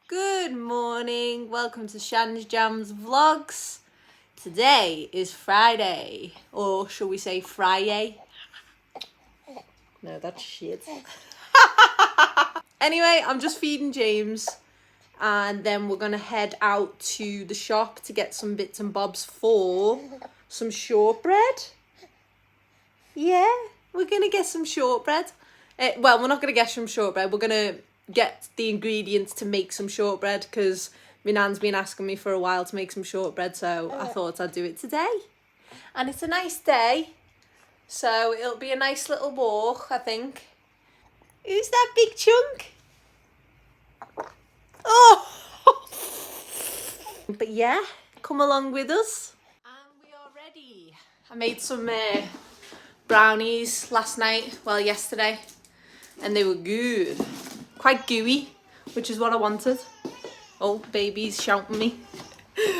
Good morning, welcome to Shan's Jams Vlogs. Today is Friday, or shall we say Friday? No, that's shit. Anyway, I'm just feeding James and then we're gonna head out to the shop to get some bits and bobs for some shortbread. Yeah, we're gonna get some shortbread. Well, we're not gonna get some shortbread, we're gonna get the ingredients to make some shortbread because my nan's been asking me for a while to make some shortbread, so I thought I'd do it today. And it's a nice day, so it'll be a nice little walk, I think. Who's that big chunk? Oh! But yeah, come along with us. And we are ready. I made some brownies last night, well yesterday, and they were good. Quite gooey, which is what I wanted. Oh, baby's shouting me.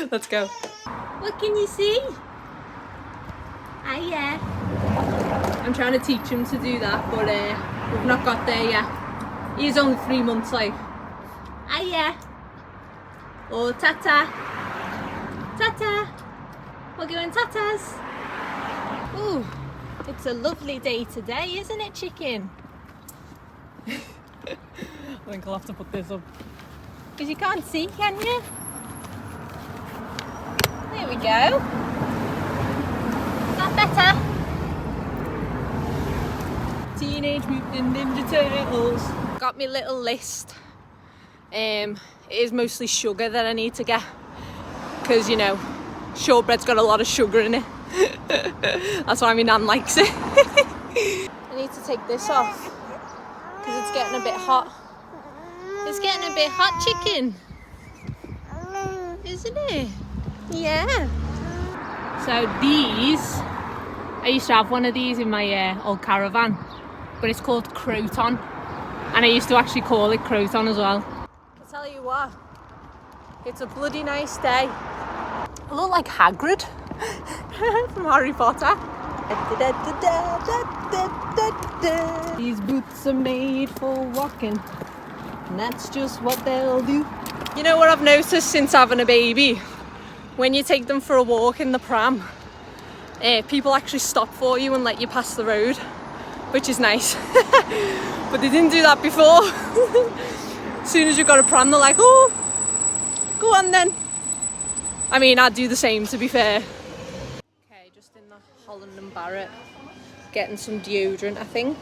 Let's go. What can you see? Hiya. I'm trying to teach him to do that, but we've not got there yet. He's only 3 months like. Hiya. Oh, tata. Tata. We're going tatas. Ooh, it's a lovely day today, isn't it, chicken? I think I'll have to put this up. Because you can't see, can you? There we go. Is that better? Teenage Mutant Ninja Turtles. Got my little list. It is mostly sugar that I need to get. Because, you know, shortbread's got a lot of sugar in it. That's why my nan likes it. I need to take this off. Because it's getting a bit hot. It's getting a bit hot, chicken. Isn't it? Yeah. So these, I used to have one of these in my old caravan. But it's called croton. And I used to actually call it croton as well. I'll tell you what. It's a bloody nice day. I look like Hagrid from Harry Potter. These boots are made for walking, and that's just what they'll do. You know what I've noticed since having a baby? When you take them for a walk in the pram, people actually stop for you and let you pass the road, which is nice. But they didn't do that before. As soon as you've got a pram, they're like, oh, go on then. I mean, I'd do the same, to be fair. Okay, just in the Holland and Barrett, getting some deodorant, I think.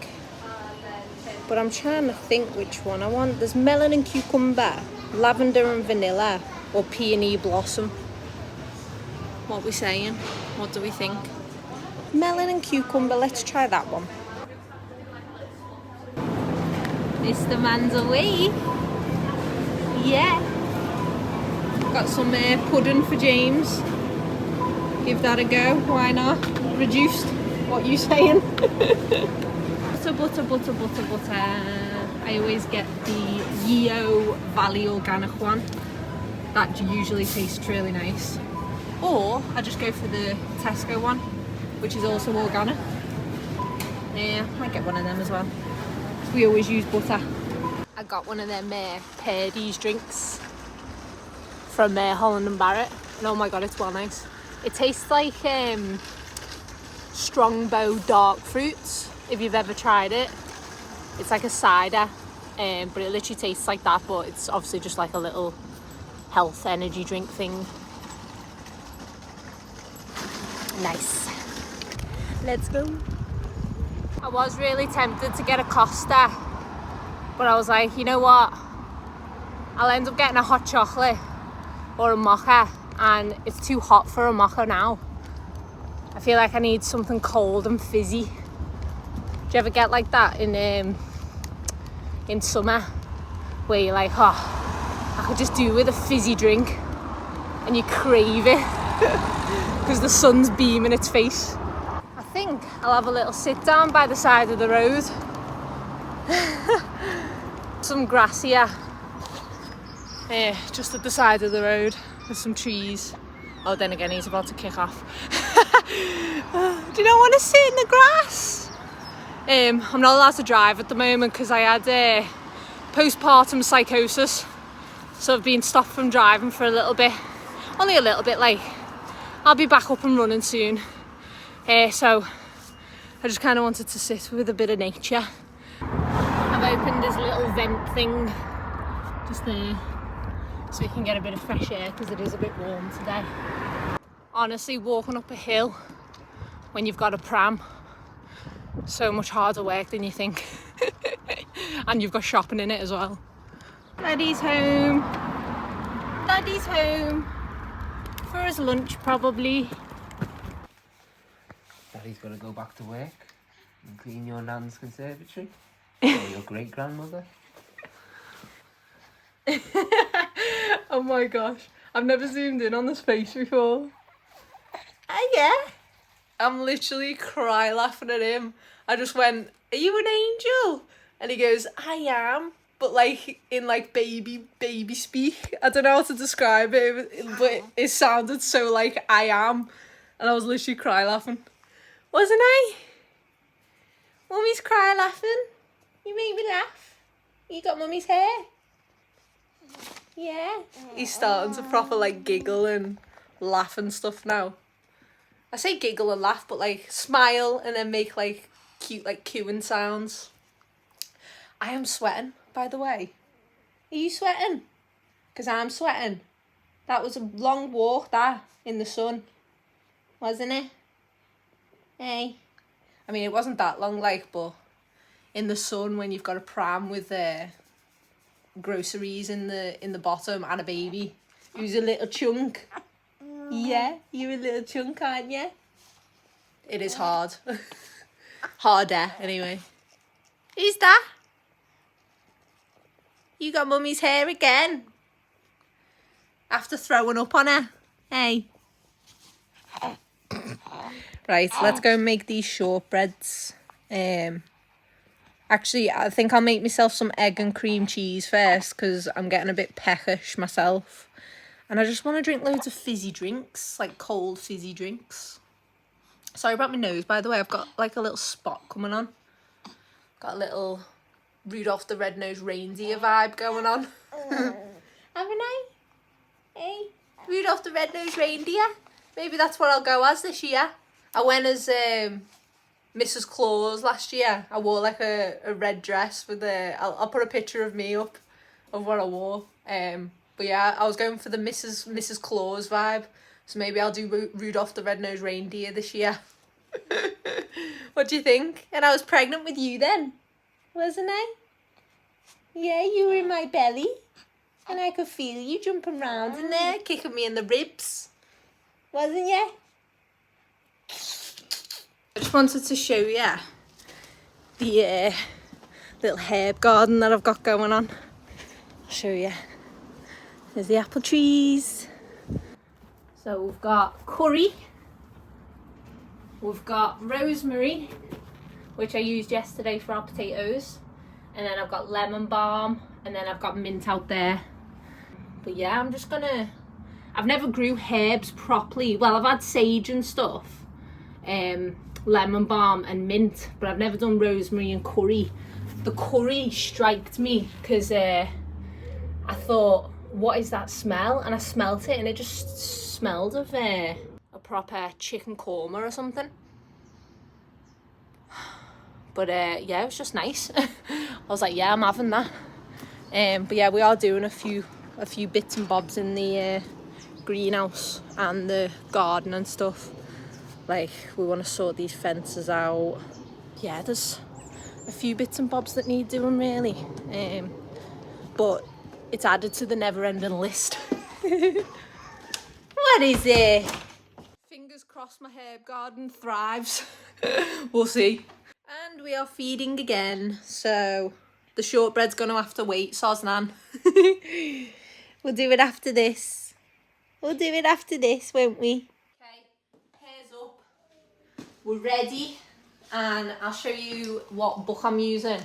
But I'm trying to think which one I want. There's melon and cucumber, lavender and vanilla, or peony blossom. What are we saying? What do we think? Melon and cucumber, let's try that one. Mr. Man's away. Yeah. Got some pudding for James. Give that a go, why not? Reduced, what you saying? Butter. I always get the Yeo Valley organic one. That usually tastes really nice. Or I just go for the Tesco one, which is also organic. Yeah, might get one of them as well. We always use butter. I got one of them Purdy's drinks from Holland and Barrett, and oh my god, it's well nice. It tastes like Strongbow dark fruits, if you've ever tried it. It's like a cider, but it literally tastes like that, but it's obviously just like a little health energy drink thing. Nice. Let's go. I was really tempted to get a Costa, but I was like, you know what? I'll end up getting a hot chocolate or a mocha, and it's too hot for a mocha now. I feel like I need something cold and fizzy. Do you ever get like that in summer, where you're like, oh, I could just do with a fizzy drink, and you crave it because the sun's beaming its face? I think I'll have a little sit down by the side of the road. Some grass here. Just at the side of the road with some trees. Oh, then again, he's about to kick off. Do you not want to sit in the grass? I'm not allowed to drive at the moment because I had postpartum psychosis So I've been stopped from driving for a little bit, only a little bit. Like, I'll be back up and running soon. So I just kind of wanted to sit with a bit of nature. I've opened this little vent thing just there so we can get a bit of fresh air because it is a bit warm today. Honestly, walking up a hill when you've got a pram, so much harder work than you think. And you've got shopping in it as well. Daddy's home. Daddy's home. For his lunch, probably. Daddy's got to go back to work and clean your nan's conservatory. Or your great-grandmother. Oh my gosh. I've never zoomed in on this face before. Yeah. I'm literally cry laughing at him. I just went, "Are you an angel?" And he goes, "I am." But like in like baby speak. I don't know how to describe it, but it sounded so like "I am." And I was literally cry laughing. Wasn't I? Mummy's cry laughing. You made me laugh. You got mummy's hair. Yeah. He's starting to proper like giggle and laugh and stuff now. I say giggle and laugh, but like smile and then make like cute like cooing sounds. I am sweating, by the way. Are you sweating? Because I'm sweating. That was a long walk, that, in the sun. Wasn't it? Hey. I mean, it wasn't that long, like, but in the sun when you've got a pram with groceries in the bottom and a baby who's a little chunk. Yeah, you're a little chunk, aren't you? It is hard. Harder, anyway. Who's that? You got mummy's hair again. After throwing up on her. Hey. Right, let's go and make these shortbreads. Actually, I think I'll make myself some egg and cream cheese first because I'm getting a bit peckish myself. And I just want to drink loads of fizzy drinks, like cold fizzy drinks. Sorry about my nose, by the way. I've got like a little spot coming on. Got a little Rudolph the Red-Nosed Reindeer vibe going on. Haven't I? Hey, Rudolph the Red-Nosed Reindeer. Maybe that's what I'll go as this year. I went as Mrs. Claus last year. I wore like a red dress with I'll put a picture of me up of what I wore. But yeah, I was going for the Mrs. Claus vibe. So maybe I'll do Rudolph the Red-Nosed Reindeer this year. What do you think? And I was pregnant with you then, wasn't I? Yeah, you were in my belly. And I could feel you jumping around in there, kicking me in the ribs. Wasn't you? I just wanted to show you the little herb garden that I've got going on. I'll show you. There's the apple trees. So we've got curry. We've got rosemary, which I used yesterday for our potatoes. And then I've got lemon balm. And then I've got mint out there. But yeah, I'm just gonna... I've never grew herbs properly. Well, I've had sage and stuff. Lemon balm and mint. But I've never done rosemary and curry. The curry striked me because I thought, what is that smell? And I smelt it and it just smelled of a proper chicken korma or something. But yeah, it was just nice. I was like, yeah, I'm having that. But yeah, we are doing a few bits and bobs in the greenhouse and the garden and stuff. Like, we want to sort these fences out. Yeah, there's a few bits and bobs that need doing, really. But it's added to the never-ending list. What is it? Fingers crossed my herb garden thrives. We'll see. And we are feeding again, so the shortbread's going to have to wait, Soznan. We'll do it after this. We'll do it after this, won't we? Okay, hairs up. We're ready, and I'll show you what book I'm using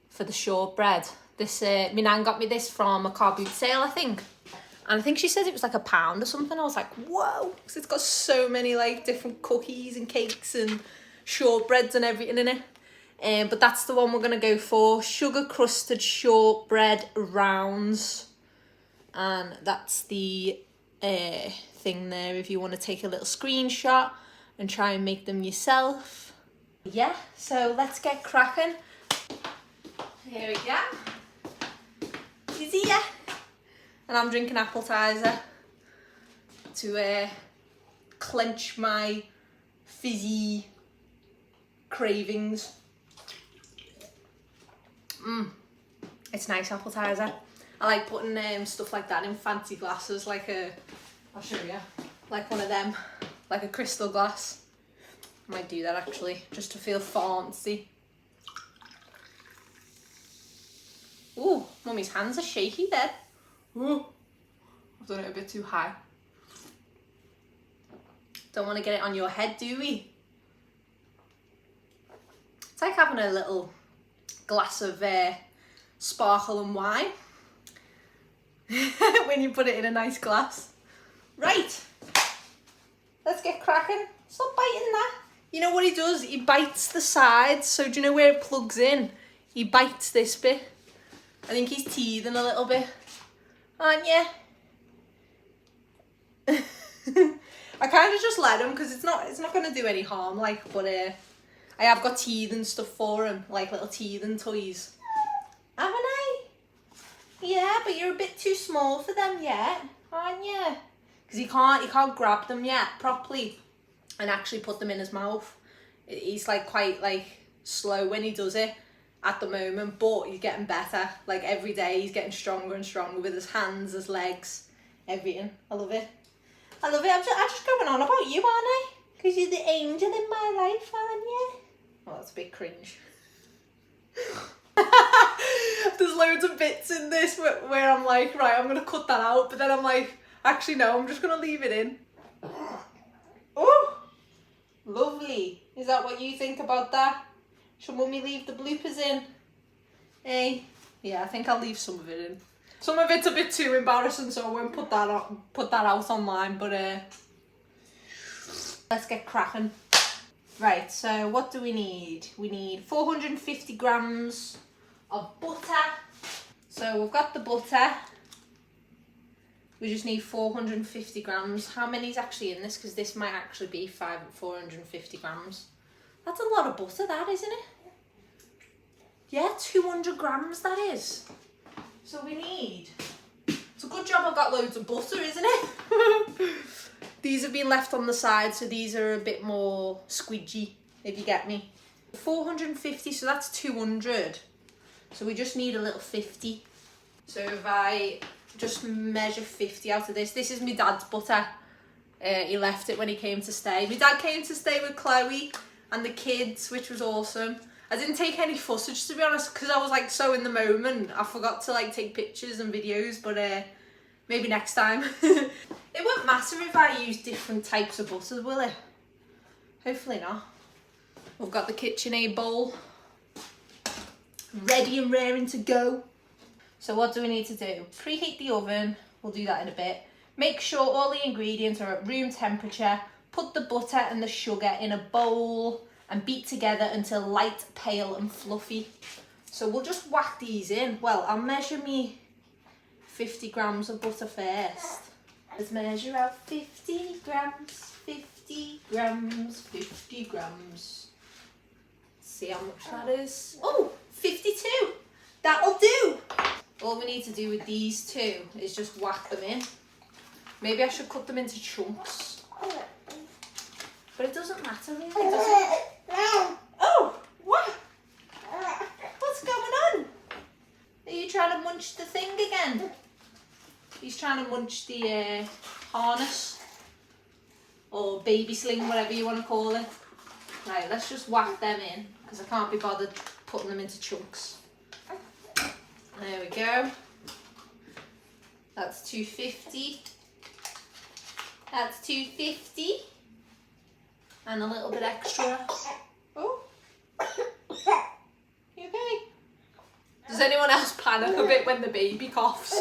for the shortbread. This, my nan got me this from a car boot sale, I think. And I think she said it was like £1 or something. I was like, whoa, because it's got so many like different cookies and cakes and shortbreads and everything in it. But that's the one we're going to go for. Sugar crusted shortbread rounds. and that's the thing there if you want to take a little screenshot and try and make them yourself. Yeah, so let's get cracking. Here we go. He's here. And I'm drinking appetizer to clench my fizzy cravings. It's nice appetizer. I like putting stuff like that in fancy glasses, like I'll show you, like one of them, like a crystal glass. I might do that actually, just to feel fancy. Ooh, Mummy's hands are shaky there. Ooh, I've done it a bit too high. Don't want to get it on your head, do we? It's like having a little glass of sparkling wine when you put it in a nice glass. Right, let's get cracking. Stop biting that. You know what he does? He bites the sides. So do you know where it plugs in? He bites this bit. I think he's teething a little bit. Aren't you? I kind of just let him because it's not going to do any harm. Like, but I have got teething stuff for him, like little teething toys. Haven't I? Yeah, but you're a bit too small for them yet, aren't you? Because he can't grab them yet properly and actually put them in his mouth. He's like quite like slow when he does it at the moment, but he's getting better. Like every day he's getting stronger and stronger with his hands, his legs, everything. I love it. I love it. I'm just going on about you, aren't I? Because you're the angel in my life, aren't you? Oh, that's a bit cringe. There's loads of bits in this where I'm like, right, I'm going to cut that out. But then I'm like, actually, no, I'm just going to leave it in. Oh, lovely. Is that what you think about that? Should Mummy leave the bloopers in? Hey? Yeah, I think I'll leave some of it in. Some of it's a bit too embarrassing, so I won't put that out online, but let's get cracking. Right, so what do we need? We need 450 grams of butter. So we've got the butter. We just need 450 grams. How many is actually in this? Because this might actually be 450 grams. That's a lot of butter, that, isn't it? Yeah, 200 grams that is. So we need... It's a good job I've got loads of butter, isn't it? These have been left on the side, so these are a bit more squidgy, if you get me. 450, so that's 200. So we just need a little 50. So if I just measure 50 out of this is my dad's butter. He left it when he came to stay. My dad came to stay with Chloe and the kids, which was awesome. I didn't take any footage, to be honest, because I was like so in the moment. I forgot to like take pictures and videos, but maybe next time. It won't matter if I use different types of butter, will it? Hopefully not. We've got the KitchenAid bowl ready and raring to go. So what do we need to do? Preheat the oven. We'll do that in a bit. Make sure all the ingredients are at room temperature. Put the butter and the sugar in a bowl and beat together until light, pale and fluffy. So we'll just whack these in. Well, I'll measure me 50 grams of butter first. Let's measure out 50 grams, 50 grams, 50 grams. See how much that is. Oh, 52. That'll do. All we need to do with these two is just whack them in. Maybe I should cut them into chunks. But it doesn't matter really, does it? Oh, what? What's going on? Are you trying to munch the thing again? He's trying to munch the harness or baby sling, whatever you want to call it. Right, let's just whack them in because I can't be bothered putting them into chunks. There we go. That's 250. That's 250. And a little bit extra. Oh. You okay? Does anyone else panic a bit when the baby coughs?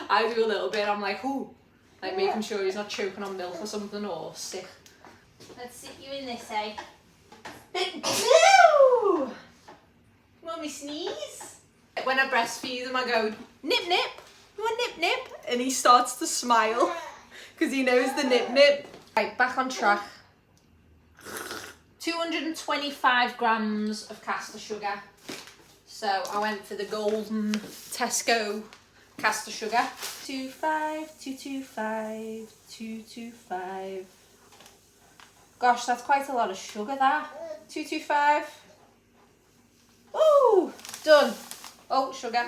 I do a little bit. I'm like, ooh. Like making sure he's not choking on milk or something or sick. Let's sit you in this, eh? No! Mummy sneeze. When I breastfeed him, I go, nip nip. You want nip nip? and he starts to smile because he knows the nip nip. Right, back on track. 225 grams of caster sugar. So I went for the golden Tesco caster sugar. 225. Gosh, that's quite a lot of sugar, that. 225. Ooh, done. Oh, sugar.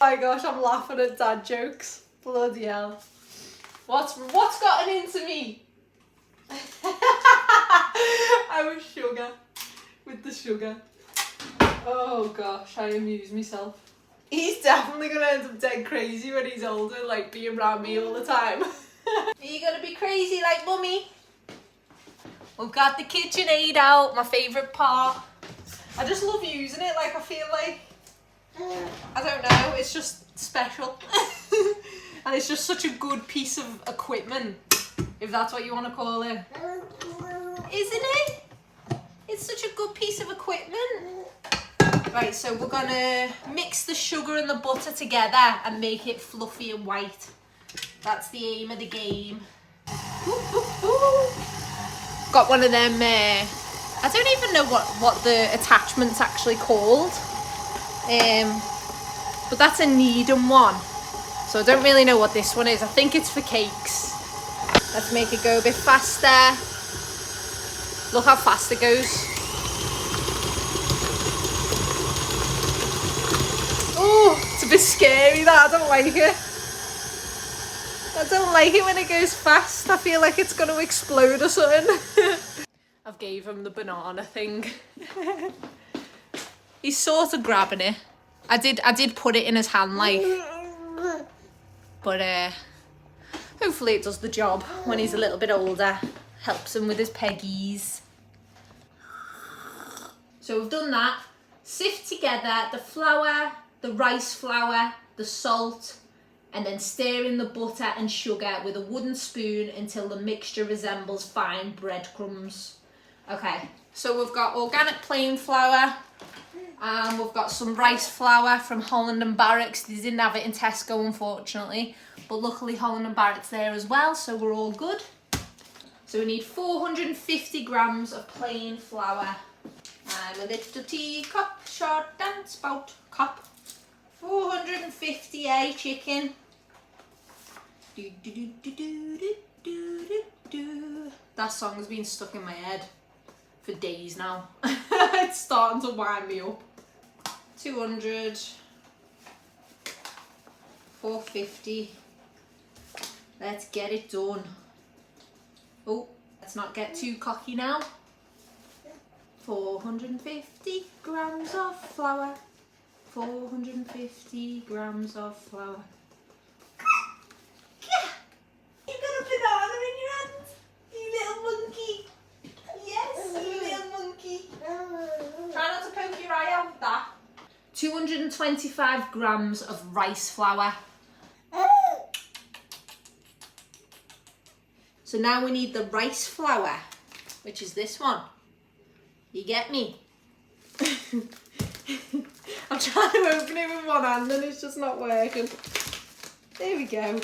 Oh my gosh, I'm laughing at dad jokes. Bloody hell. What's gotten into me? I was sugar. With the sugar. Oh gosh, I amuse myself. He's definitely gonna end up dead crazy when he's older, like being around me all the time. Are you gonna be crazy like mummy? We've got the KitchenAid out, my favourite part. I just love using it, like I feel like, I don't know, it's just special. And it's just such a good piece of equipment, if that's what you want to call it. Isn't it? It's such a good piece of equipment. Right, so we're gonna mix the sugar and the butter together and make it fluffy and white. That's the aim of the game. Got one of them, I don't even know what the attachment's actually called. But that's a Needham one. So I don't really know what this one is. I think it's for cakes. Let's make it go a bit faster. Look how fast it goes. Oh, it's a bit scary that. I don't like it. I don't like it when it goes fast. I feel like it's going to explode or something. I've gave him the banana thing. He's sort of grabbing it. I did put it in his hand like. But hopefully it does the job when he's a little bit older. Helps him with his peggies. So we've done that. Sift together the flour, the rice flour, the salt, and then stir in the butter and sugar with a wooden spoon until the mixture resembles fine breadcrumbs. Okay, so we've got organic plain flour, and we've got some rice flour from Holland and Barrett's. They didn't have it in Tesco, unfortunately, but luckily Holland and Barrett's there as well, so we're all good. So we need 450 grams of plain flour. I'm a little teacup, short and spout cup. 450 chicken. That song has been stuck in my head for days now. It's starting to wind me up. 200, 450. Let's get it done. Oh, let's not get too cocky now. 450 grams of flour. 450 grams of flour. You got a banana in your hand, you little monkey. Yes, you little monkey. Try not to poke your eye out with that. 225 grams of rice flour. So now we need the rice flour, which is this one. You get me? I'm trying to open it with one hand and it's just not working. There we go.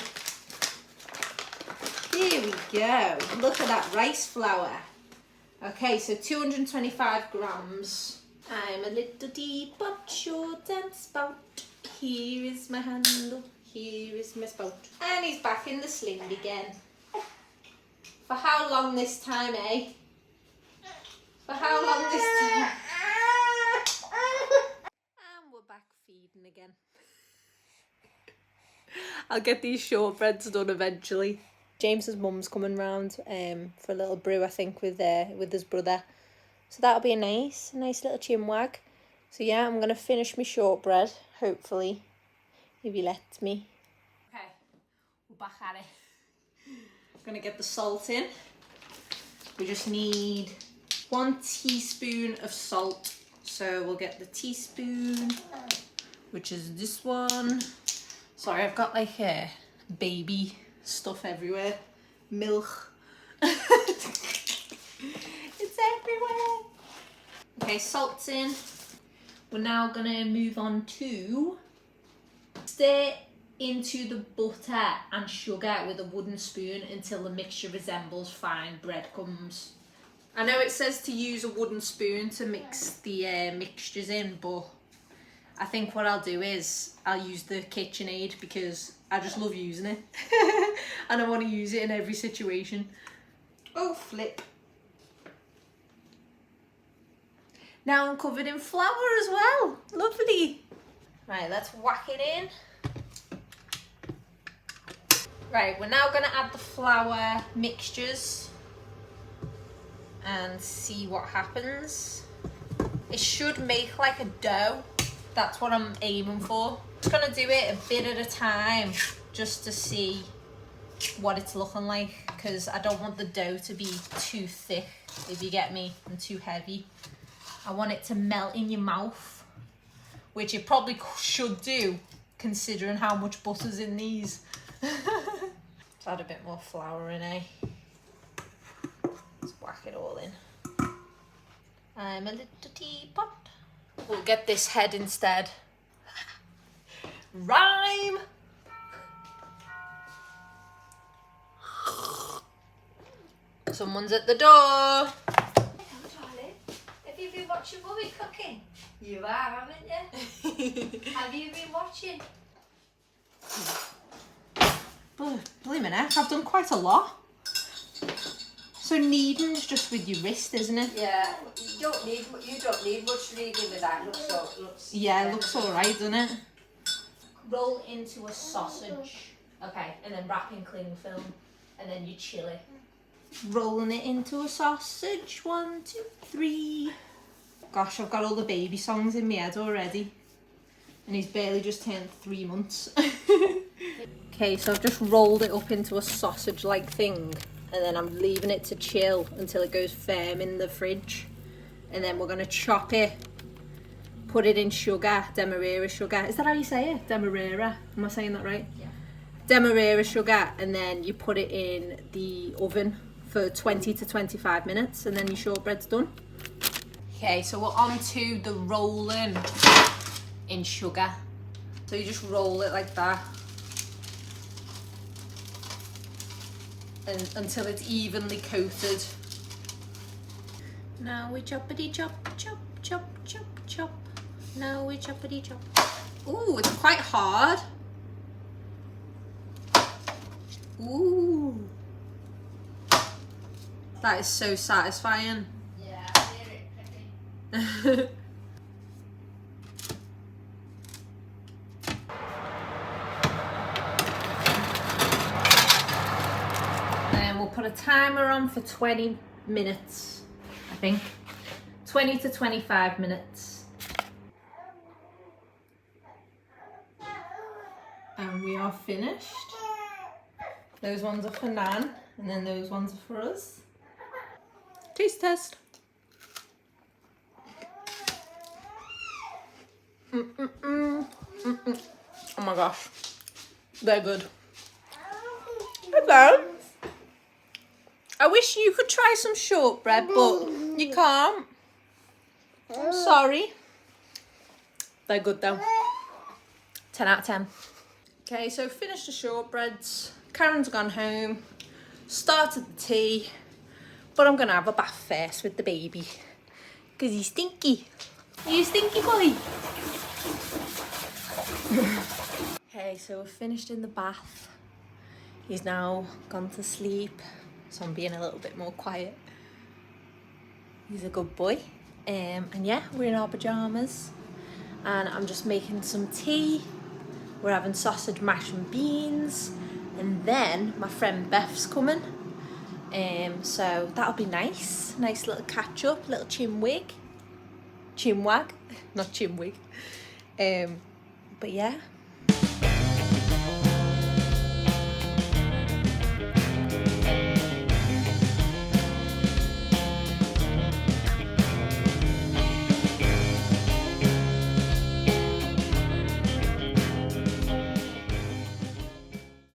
Here we go. Look at that rice flour. Okay, so 225 grams. I'm a little teapot, short and spout. Here is my handle, here is my spout. And he's back in the sling again. For how long this time, eh? For how long this time? And we're back feeding again. I'll get these shortbreads done eventually. James's mum's coming round for a little brew, I think, with his brother. So that'll be a nice little chinwag. So yeah, I'm gonna finish my shortbread, hopefully, if he lets me. Okay, we're back at it. Gonna get the salt in. We just need 1 teaspoon of salt. So we'll get the teaspoon, which is this one. Sorry, I've got like baby stuff everywhere. Milk. It's everywhere. Okay, salt's in. We're now gonna move on to Stir into the butter and sugar with a wooden spoon until the mixture resembles fine breadcrumbs. I know it says to use a wooden spoon to mix the mixtures in, but I think what I'll do is I'll use the KitchenAid because I just love using it and I want to use it in every situation. Oh, flip. Now I'm covered in flour as well. Lovely. Right, let's whack it in. Right, we're now going to add the flour mixtures and see what happens. It should make like a dough. That's what I'm aiming for. Just going to do it a bit at a time just to see what it's looking like, because I don't want the dough to be too thick, if you get me, and too heavy. I want it to melt in your mouth, which it probably should do considering how much butter's in these. Let's add a bit more flour in, eh? Let's whack it all in. I'm a little teapot. We'll get this head instead. Rhyme! Someone's at the door. Charlie, have you been watching Mummy cooking? You are, haven't you? Have you been watching? Blimey heck, I've done quite a lot. So kneading's just with your wrist, isn't it? Yeah, you don't need much kneading with that. Yeah, it looks alright, doesn't it? Roll into a sausage. Okay, and then wrap in cling film, and then you chill it. Rolling it into a sausage. 1, 2, 3. Gosh, I've got all the baby songs in my head already. And he's barely just turned 3 months. Okay, so I've just rolled it up into a sausage-like thing. And then I'm leaving it to chill until it goes firm in the fridge. And then we're going to chop it. Put it in sugar, demerara sugar. Is that how you say it? Demerara. Am I saying that right? Yeah. Demerara sugar. And then you put it in the oven for 20 to 25 minutes. And then your shortbread's done. Okay, so we're on to the rolling in sugar. So you just roll it like that. And until it's evenly coated. Now we choppity chop, chop, chop, chop, chop. Now we choppity chop. Ooh, it's quite hard. Ooh. That is so satisfying. Yeah, I hear it. We'll put a timer on for 20 minutes, I think. 20 to 25 minutes. And we are finished. Those ones are for Nan, and then those ones are for us. Taste test. Oh my gosh, they're good. Okay. I wish you could try some shortbread, but you can't. I'm sorry. They're good though. 10 out of 10. Okay, so finished the shortbreads. Karen's gone home. Started the tea. But I'm going to have a bath first with the baby. Because he's stinky. Are you stinky boy? Okay, so we're finished in the bath. He's now gone to sleep. So I'm being a little bit more quiet. He's a good boy. And yeah, we're in our pyjamas. And I'm just making some tea. We're having sausage, mash and beans. And then my friend Beth's coming. So that'll be nice. Nice little catch up, little chinwag. Chinwag, not chinwig. But yeah.